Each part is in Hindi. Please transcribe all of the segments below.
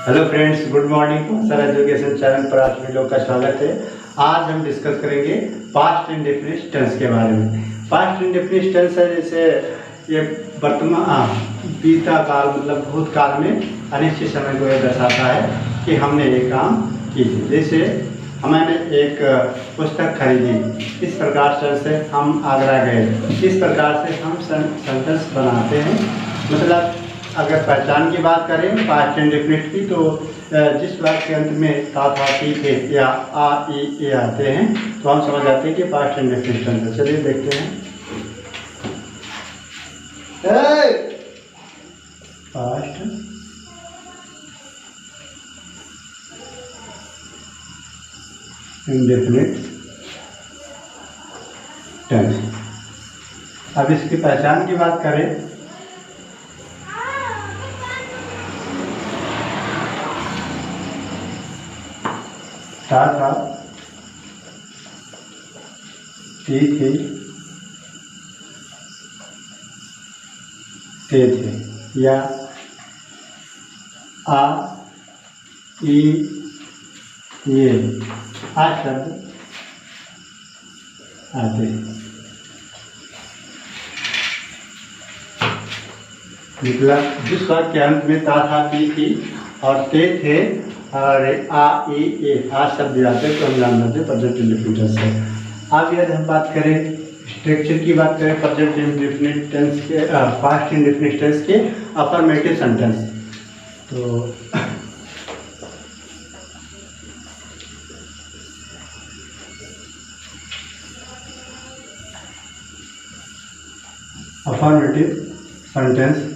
Hello friends, good morning. Sir education channel पर आप सभी लोग का स्वागत है। आज हम डिस्कस करेंगे पास्ट इंडेफिनिट टेंस के बारे में। पास्ट इंडेफिनिट टेंस है जैसे ये वर्तमान बीता काल मतलब भूतकाल में अनिश्चित समय को यह दर्शाता है कि हमने ये काम की। जैसे मैंने एक पुस्तक खरीदी, इस प्रकार से हम आगरा गए, इस प्रकार से हम सेंटेंस बनाते हैं। मतलब अगर पहचान की बात करें पास्ट इंडेफिनिट की, तो जिस वाक्य के अंत में था, टी, थे या आ, ई, ए आते हैं तो हम समझ जाते हैं कि पास्ट इंडेफिनिट टेंस है। चलिए देखते हैं। Past indefinite tense. अब इसकी पहचान की बात करें था, टी थी, ते थे या आ, ई, ये आ शब्द आते हैं। मतलब जिस वाक्य के अंत में था, टी थी और ते थे और आ, ई, ए आ शब्द आते तो हम जान लेते प्रेजेंट इंडेफिनिट टेंस है। अब यदि हम बात करें स्ट्रक्चर की बात करें प्रेजेंट इंडेफिनिट टेंस के, पास्ट इंडेफिनिट टेंस के अफर्मेटिव सेंटेंस, तो अफर्मेटिव सेंटेंस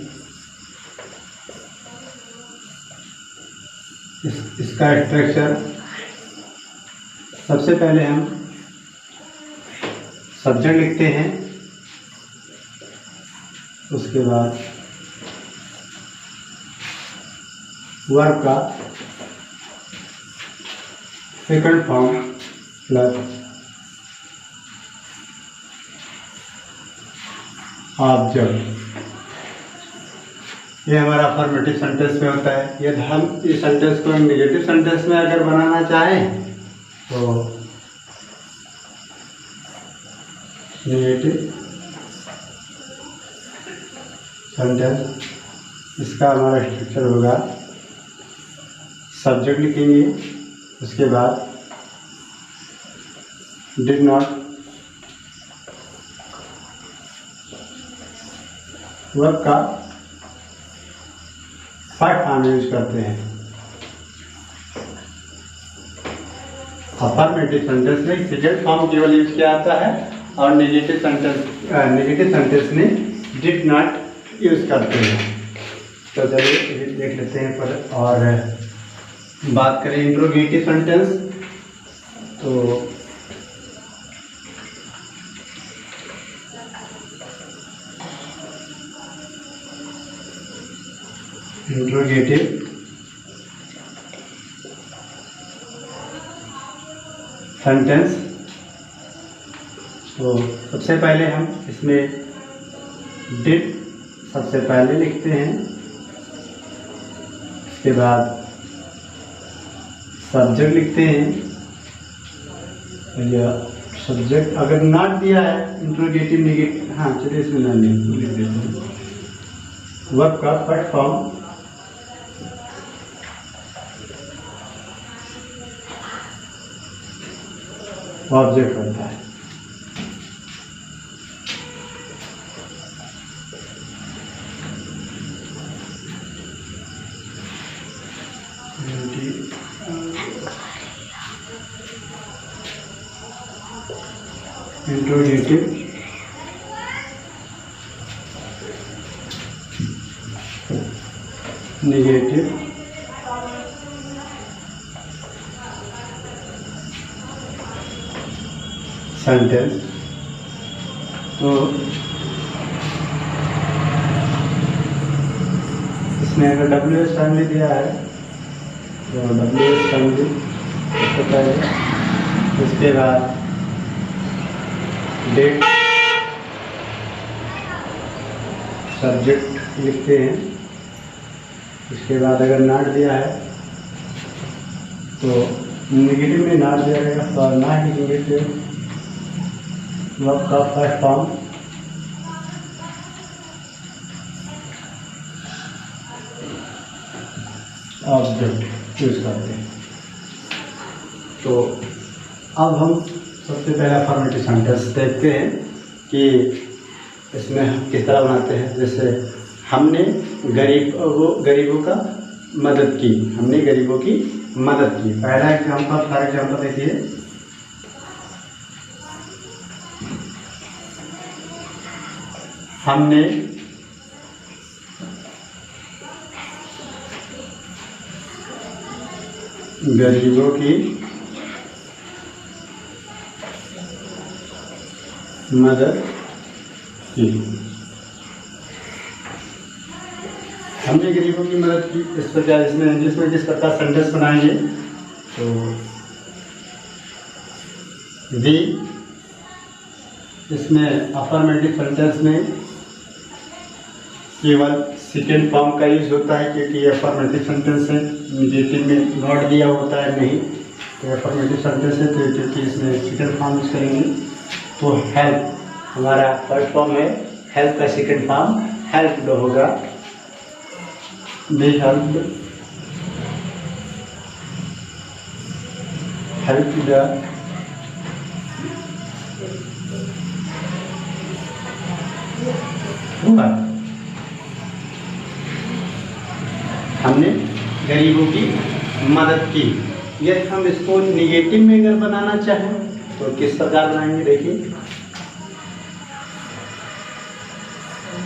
इसका स्ट्रक्चर, सबसे पहले हम सब्जेक्ट लिखते हैं, उसके बाद वर्ब का सेकंड फॉर्म प्लस ऑब्जेक्ट। ये हमारा अफर्मेटिव सेंटेंस में होता है। यदि हम इस सेंटेंस को नेगेटिव सेंटेंस में अगर बनाना चाहें तो नेगेटिव सेंटेंस इसका हमारा स्ट्रक्चर होगा, सब्जेक्ट लिखेंगे, उसके बाद डिड नॉट, वर्ब का फर्स्ट फॉर्म यूज करते हैं। अफर्मेटिव सेंटेंस में सेकंड फॉर्म केवल यूज किया जाता है और नेगेटिव सेंटेंस में डिड नॉट यूज करते हैं। तो चलिए देख लेते हैं पर। और बात करें इंट्रोगेटिव सेंटेंस, तो इंट्रोगेटिव सेंटेंस, तो सबसे पहले हम इसमें डिड सबसे पहले लिखते हैं, उसके बाद सब्जेक्ट लिखते हैं, या सब्जेक्ट अगर नॉट दिया है इंट्रोगेटिव नेगेटिव, हाँ चलिए इसमें ना लिख देते हैं। वर्ब का फर्स्ट फॉर्म ऑब्जेक्ट होता है। इंट्रोगेटिव नेगेटिव सेंटेंस, तो इसमें अगर डब्ल्यू एस फैमिली दिया है तो डब्ल्यू एस फैमिली सबसे पहले, उसके बाद डेट सब्जेक्ट लिखते हैं, उसके बाद अगर नॉट दिया है तो नेगेटिव में ना दिया जाएगा तो ना ही नेगेटिव वर्ब का फर्स्ट फॉर्म ऑब्जेक्ट यूज करते हैं। तो अब हम सबसे पहला फॉर्मेटिव सेंटेंस देखते हैं कि इसमें हम किस तरह बनाते हैं। जैसे हमने गरीबों का मदद की, हमने गरीबों की मदद की। पहला एग्जाम्पल, फॉर एग्जाम्पल देखिए, हमने गरीबों की मदद की। हमने गरीबों की मदद की, इस पर क्या इसमें इंग्लिश में किस प्रकार सेंटेंस बनाएंगे, तो वी, इसमें अफर्मेटिव सेंटेंस में केवल सेकेंड फॉर्म का यूज होता है, क्योंकि अफर्मेटिव सेंटेंस है, नेगेटिव में नॉट दिया होता है नहीं, तो अफर्मेटिव सेंटेंस है तो क्योंकि इसमें सेकेंड फॉर्म यूज करेंगे। तो हेल्प हमारा फर्स्ट फॉर्म है, हेल्प का सेकेंड फॉर्म हेल्प्ड होगा, बी हेल्प्ड, हेल्प्ड, हमने गरीबों की मदद की। यदि हम इसको निगेटिव में अगर बनाना चाहें तो किस प्रकार बनाएंगे, देखिए,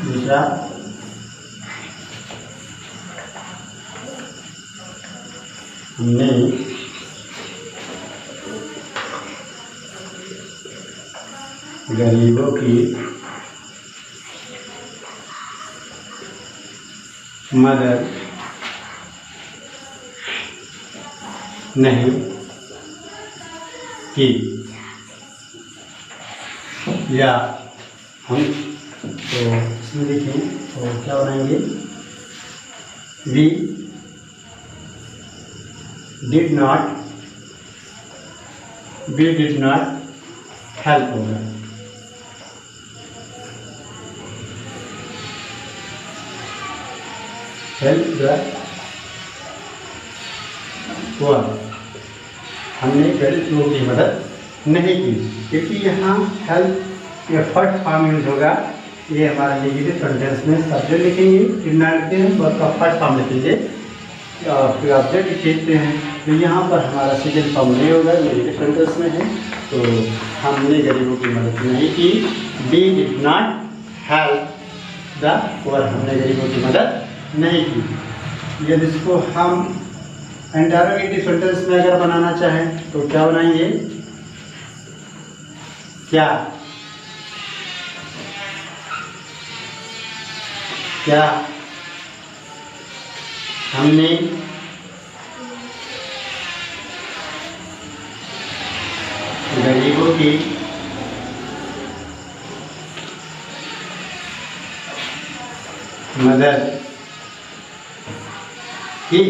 दूसरा, हमने गरीबों की मदद नहीं की। या हम तो इसमें देखिए तो क्या बनाएंगे, वी डिड नॉट हेल्प होगा, हेल्प द पुअर, हमने गरीबों की मदद नहीं की। क्योंकि यहाँ हेल्प या फर्स्ट फॉर्म यूज होगा, ये हमारा नेगेटिव सेंटेंस में सब्जेक्ट लिखेंगे, कितना लिखते हैं, वर्ब का फर्स्ट फॉर्म लिखेंगे, फिर ऑब्जेक्ट लिखते हैं। तो यहाँ पर हमारा सेकेंड फॉर्म नहीं होगा, नेगेटिव सेंटेंस में है, तो हमने गरीबों की मदद नहीं की। We did not help the poor, हमने गरीबों की मदद नहीं की। यदि इसको हम इंटरोगेटिव सेंटेंस में अगर बनाना चाहें तो क्या बनाएंगे, क्या हमने गरीबों की मदद की,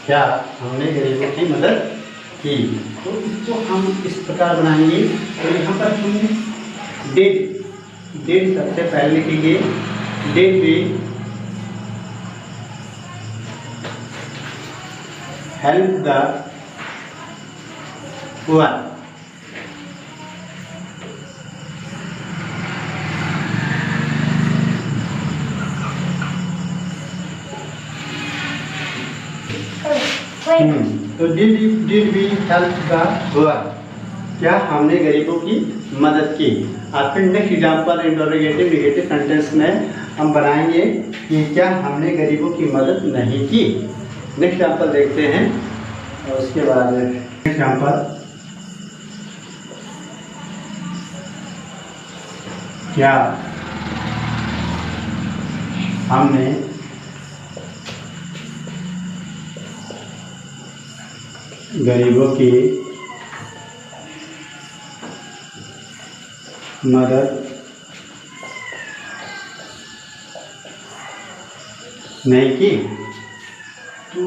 क्या हमने गरीबों की मदद की। तो इसको हम इस प्रकार बनाएंगे। तो यहाँ पर हमने डिड सबसे पहले लिखेंगे, did we help the poor, तो did we help the poor, क्या हमने गरीबों की मदद की। और फिर next example interrogative negative sentence में हम बनाएंगे कि क्या हमने गरीबों की मदद नहीं की। नेक्स्ट एग्जाम्पल देखते हैं और उसके बाद नेक्स्ट एग्जाम्पल, क्या हमने गरीबों की मदद नहीं की। तो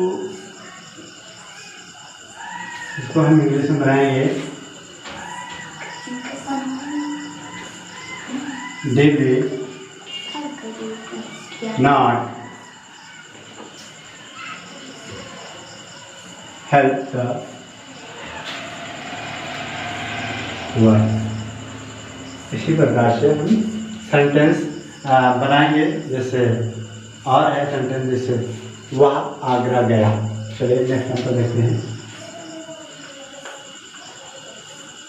इसको हम इंग्लिश में बनाएंगे did we not help the world। इसी प्रकार से हम सेंटेंस बनाएंगे। जैसे और है सेंटेंस, जैसे वह आगरा गया। चलिए नेक्स्ट नंबर देखते हैं।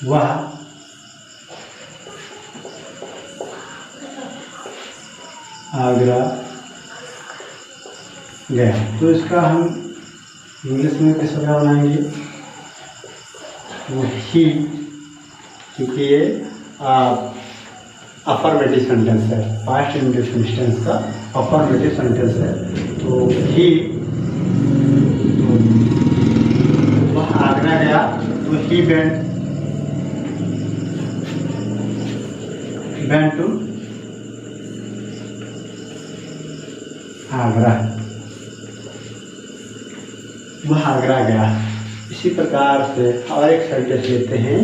वह आगरा गया। तो इसका हम इंग्लिश में किस प्रकार बनाएंगे? वो ही, क्योंकि ये अफर्मेटिव सेंटेंस है, पास्ट इंडेफिनिट टेंस का अफर्मेटिव सेंटेंस है। तो ही, तो वह आगरा गया, तो ही वेंट टू आगरा। वह आगरा गया। इसी प्रकार से और एक सेंटेंस लेते हैं,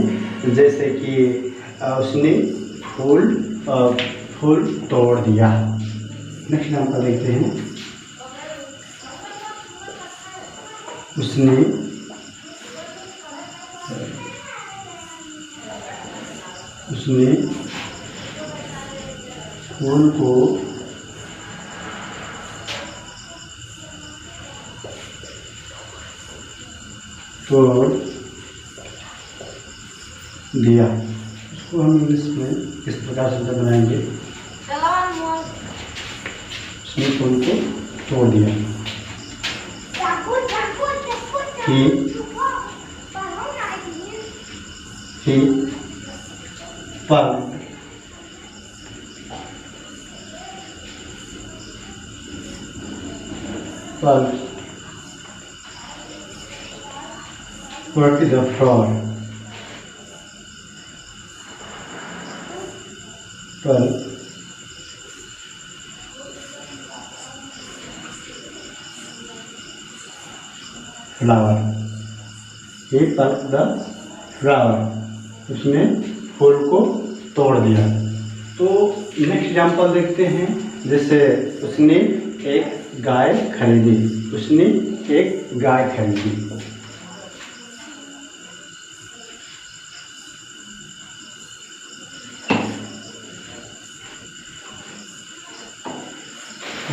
जैसे कि उसने फूल तोड़ दिया। नेक्स्ट एग्जाम्पल देखते हैं। उसने फूल को तोड़ दिया। उसको हम इंग्लिश में इस प्रकार से बनाएंगे, उसने फूल को तोड़ दिया। ही पर what is a fraud? Flower. He plucked the flower। उसने फूल को तोड़ दिया। तो नेक्स्ट एग्जाम्पल देखते हैं। जैसे उसने एक गाय खरीदी। उसने एक गाय खरीदी।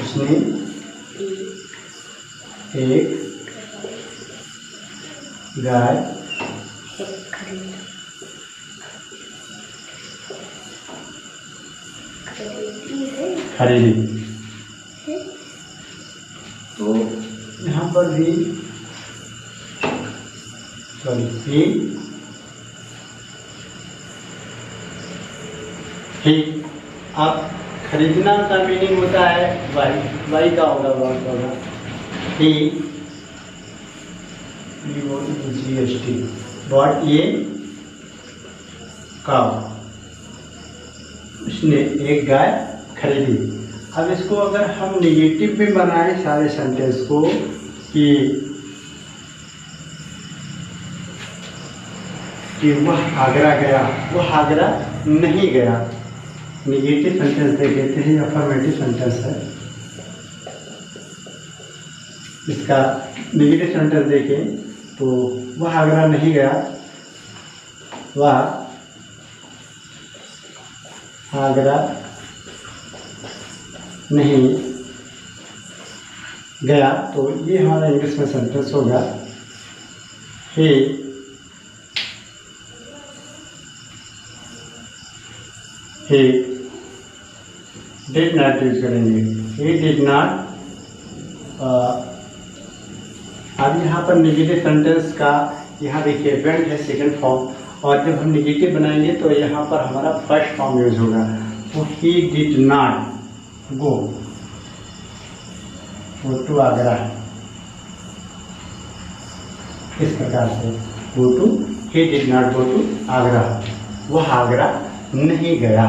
उसने एक गाय खरीदी। तो यहाँ पर भी ही अब खरीदना का मीनिंग होता है वाई का होगा, वर्ड होगा ही, GST बॉट ये काउ। उसने एक गाय खरीदी। अब इसको अगर हम निगेटिव में बनाएं सारे सेंटेंस को कि वह आगरा गया, वह आगरा नहीं गया। निगेटिव सेंटेंस देख लेते हैं, अफर्मेटिव सेंटेंस है। इसका निगेटिव सेंटेंस देखें तो वह आगरा नहीं गया, वह आगरा नहीं गया। तो ये हमारा इंग्लिश में सेंटेंस होगा he डिड नॉट यूज करेंगे, he डिड नॉट। अब यहाँ पर नेगेटिव सेंटेंस का यहाँ देखिए वेंट है सेकंड फॉर्म, और जब हम नेगेटिव बनाएंगे तो यहाँ पर हमारा फर्स्ट फॉर्म यूज होगा। तो he did not go to Agra. इस प्रकार से go to, he did not go to Agra, वह आगरा नहीं गया।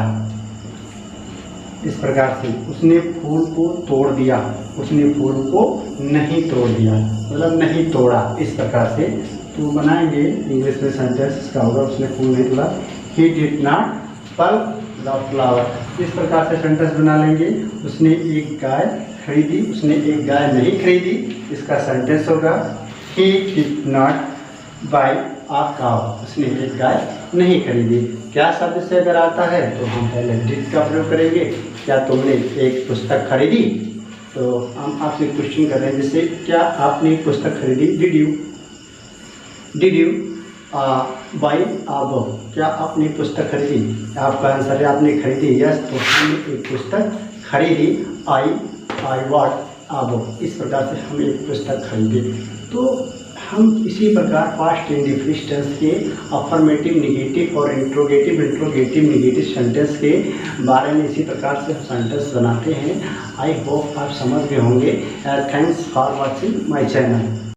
इस प्रकार से उसने फूल को तोड़ दिया, उसने फूल को नहीं तोड़ दिया, मतलब नहीं तोड़ा। इस प्रकार से तो बनाएंगे इंग्लिश में सेंटेंस इसका होगा उसने फूल नहीं तोड़ा, he did not pluck the flower. इस प्रकार से सेंटेंस बना लेंगे। उसने एक गाय खरीदी, उसने एक गाय नहीं खरीदी, इसका सेंटेंस होगा he did not buy a cow. उसने एक गाय नहीं खरीदी। क्या शब्द से अगर आता है तो हम पहले डिड का प्रयोग करेंगे। क्या तुमने एक पुस्तक खरीदी? तो हम आपसे क्वेश्चन कर रहे हैं, जैसे क्या आपने एक पुस्तक खरीदी? Did you buy a book? क्या आपने पुस्तक खरीदी? आपका आंसर है आपने खरीदी, यस। तो हमने एक पुस्तक खरीदी, आई वॉट आ बुक। इस प्रकार से हम एक पुस्तक खरीदे। तो हम इसी प्रकार पास्ट इंडेफिनिट टेंस के अफर्मेटिव, नेगेटिव और इंट्रोगेटिव नेगेटिव सेंटेंस के बारे में इसी प्रकार से हम सेंटेंस बनाते हैं। आई होप आप समझ गए होंगे। Thanks for watching my channel.